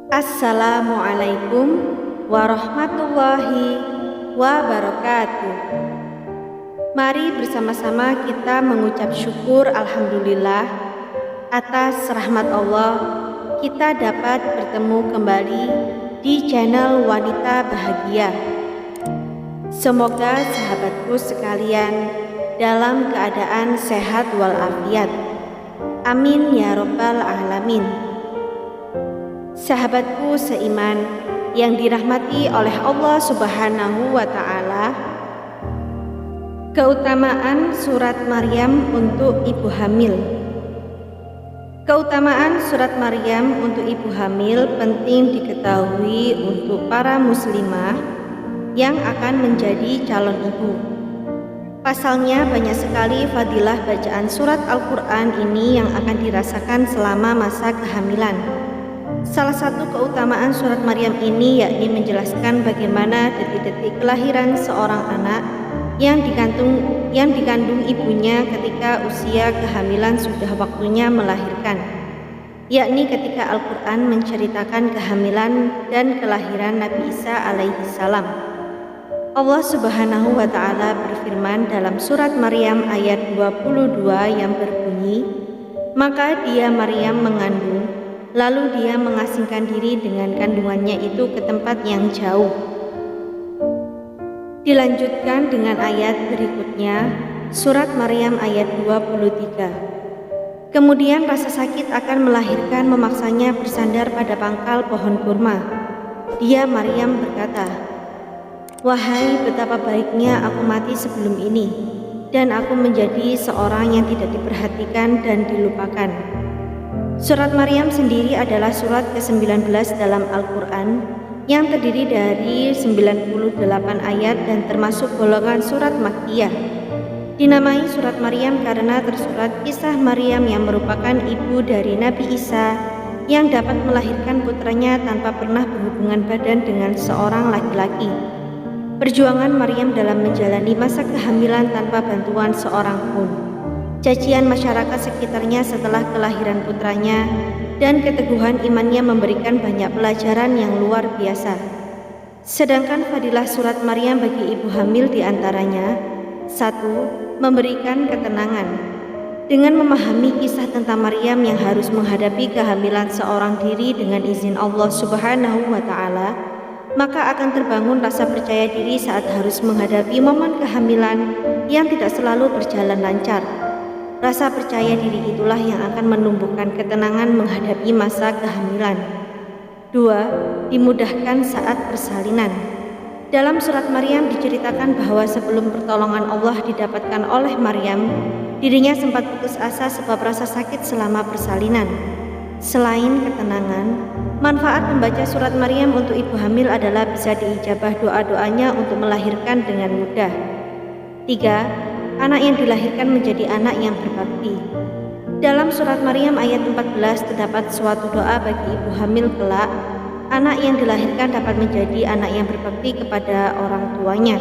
Assalamualaikum warahmatullahi wabarakatuh. Mari bersama-sama kita mengucap syukur alhamdulillah atas rahmat Allah kita dapat bertemu kembali di channel Wanita Bahagia. Semoga sahabatku sekalian dalam keadaan sehat walafiat. Amin ya rabbal alamin. Sahabatku seiman yang dirahmati oleh Allah Subhanahu wa Ta'ala, keutamaan surat Maryam untuk ibu hamil. Keutamaan surat Maryam untuk ibu hamil penting diketahui untuk para muslimah yang akan menjadi calon ibu. Pasalnya banyak sekali fadilah bacaan surat Al-Quran ini yang akan dirasakan selama masa kehamilan. Salah satu keutamaan surat Maryam ini yakni menjelaskan bagaimana detik-detik kelahiran seorang anak yang dikandung ibunya ketika usia kehamilan sudah waktunya melahirkan, yakni ketika Al-Quran menceritakan kehamilan dan kelahiran Nabi Isa alaihi salam. Allah Subhanahu wa Ta'ala berfirman dalam surat Maryam ayat 22 yang berbunyi, "Maka dia Maryam mengandung, lalu dia mengasingkan diri dengan kandungannya itu ke tempat yang jauh." Dilanjutkan dengan ayat berikutnya, surat Maryam ayat 23. "Kemudian rasa sakit akan melahirkan memaksanya bersandar pada pangkal pohon kurma. Dia Maryam berkata, 'Wahai, betapa baiknya aku mati sebelum ini, dan aku menjadi seorang yang tidak diperhatikan dan dilupakan.'" Surat Maryam sendiri adalah surat ke-19 dalam Al-Quran yang terdiri dari 98 ayat dan termasuk golongan surat Makkiyah. Dinamai surat Maryam karena tersurat kisah Maryam yang merupakan ibu dari Nabi Isa yang dapat melahirkan putranya tanpa pernah berhubungan badan dengan seorang laki-laki. Perjuangan Maryam dalam menjalani masa kehamilan tanpa bantuan seorang pun, cacian masyarakat sekitarnya setelah kelahiran putranya, dan keteguhan imannya memberikan banyak pelajaran yang luar biasa. Sedangkan fadilah surat Maryam bagi ibu hamil diantaranya: 1. Memberikan ketenangan. Dengan memahami kisah tentang Maryam yang harus menghadapi kehamilan seorang diri dengan izin Allah Subhanahu wa Ta'ala, maka akan terbangun rasa percaya diri saat harus menghadapi momen kehamilan yang tidak selalu berjalan lancar. Rasa percaya diri itulah yang akan menumbuhkan ketenangan menghadapi masa kehamilan. 2. Dimudahkan saat persalinan. Dalam surat Maryam diceritakan bahwa sebelum pertolongan Allah didapatkan oleh Maryam, dirinya sempat putus asa sebab rasa sakit selama persalinan. Selain ketenangan, manfaat membaca surat Maryam untuk ibu hamil adalah bisa diijabah doa-doanya untuk melahirkan dengan mudah. 3. Anak yang dilahirkan menjadi anak yang berbakti. Dalam surat Maryam ayat 14 terdapat suatu doa bagi ibu hamil kelak. Anak yang dilahirkan dapat menjadi anak yang berbakti kepada orang tuanya.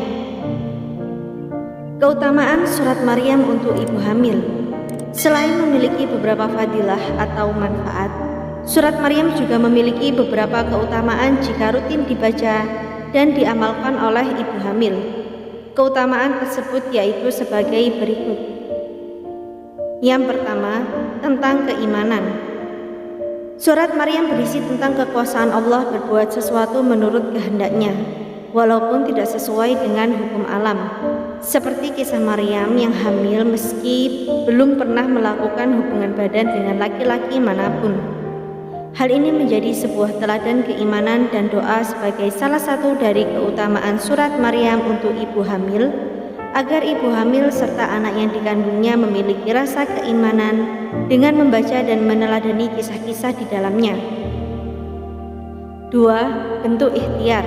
Keutamaan surat Maryam untuk ibu hamil. Selain memiliki beberapa fadilah atau manfaat, surat Maryam juga memiliki beberapa keutamaan jika rutin dibaca dan diamalkan oleh ibu hamil. Keutamaan tersebut yaitu sebagai berikut. Yang pertama, tentang keimanan. Surat Maryam berisi tentang kekuasaan Allah berbuat sesuatu menurut kehendaknya, walaupun tidak sesuai dengan hukum alam. Seperti kisah Maryam yang hamil meski belum pernah melakukan hubungan badan dengan laki-laki manapun. Hal ini menjadi sebuah teladan keimanan dan doa sebagai salah satu dari keutamaan surat Maryam untuk ibu hamil, agar ibu hamil serta anak yang dikandungnya memiliki rasa keimanan dengan membaca dan meneladani kisah-kisah di dalamnya. 2. Bentuk ikhtiar.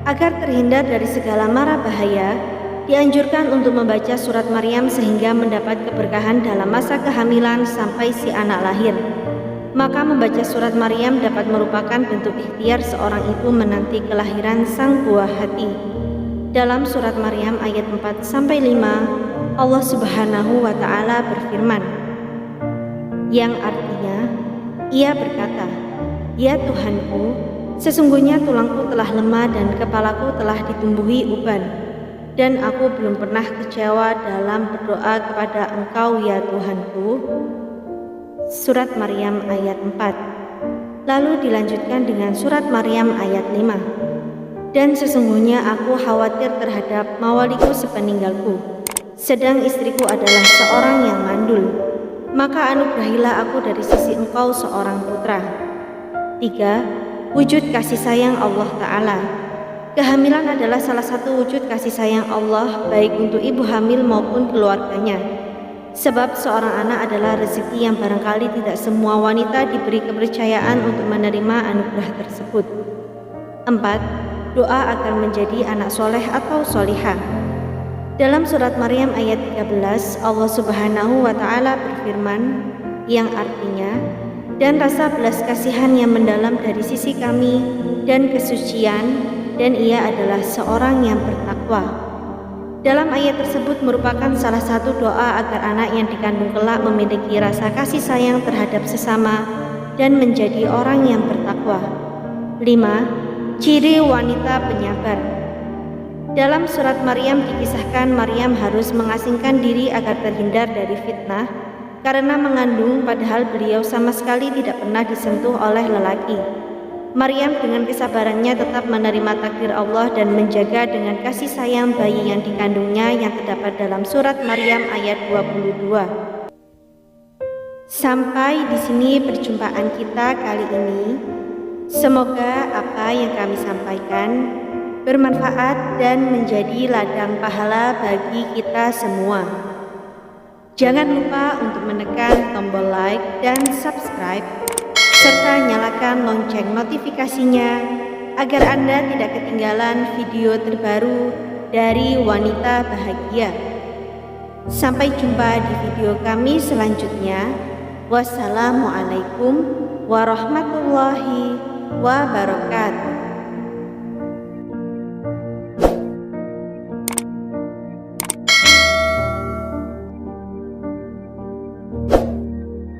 Agar terhindar dari segala mara bahaya, dianjurkan untuk membaca surat Maryam sehingga mendapat keberkahan dalam masa kehamilan sampai si anak lahir. Maka membaca surat Maryam dapat merupakan bentuk ikhtiar seorang ibu menanti kelahiran sang buah hati. Dalam surat Maryam ayat 4-5, Allah Subhanahu wa Ta'ala berfirman, yang artinya, Ia berkata, Ya Tuhanku, sesungguhnya tulangku telah lemah dan kepalaku telah ditumbuhi uban, dan aku belum pernah kecewa dalam berdoa kepada Engkau ya Tuhanku. Surat Maryam ayat 4. Lalu dilanjutkan dengan surat Maryam ayat 5. Dan sesungguhnya aku khawatir terhadap mawaliku sepeninggalku, sedang istriku adalah seorang yang mandul. Maka anugerahilah aku dari sisi Engkau seorang putra. 3. Wujud kasih sayang Allah Ta'ala. Kehamilan adalah salah satu wujud kasih sayang Allah baik untuk ibu hamil maupun keluarganya. Sebab seorang anak adalah rezeki yang barangkali tidak semua wanita diberi kepercayaan untuk menerima anugerah tersebut. 4. Doa agar menjadi anak soleh atau solihah. Dalam surat Maryam ayat 13, Allah Subhanahu wa Ta'ala berfirman, yang artinya, dan rasa belas kasihan yang mendalam dari sisi kami dan kesucian, dan ia adalah seorang yang bertakwa. Dalam ayat tersebut merupakan salah satu doa agar anak yang dikandung kelak memiliki rasa kasih sayang terhadap sesama dan menjadi orang yang bertakwa. 5. Ciri wanita penyabar. Dalam surat Maryam dikisahkan Maryam harus mengasingkan diri agar terhindar dari fitnah karena mengandung, padahal beliau sama sekali tidak pernah disentuh oleh lelaki. Maryam dengan kesabarannya tetap menerima takdir Allah dan menjaga dengan kasih sayang bayi yang dikandungnya yang terdapat dalam surat Maryam ayat 22. Sampai di sini perjumpaan kita kali ini. Semoga apa yang kami sampaikan bermanfaat dan menjadi ladang pahala bagi kita semua. Jangan lupa untuk menekan tombol like dan subscribe, serta nyalakan lonceng notifikasinya agar Anda tidak ketinggalan video terbaru dari Wanita Bahagia. Sampai jumpa di video kami selanjutnya. Wassalamualaikum warahmatullahi wabarakatuh.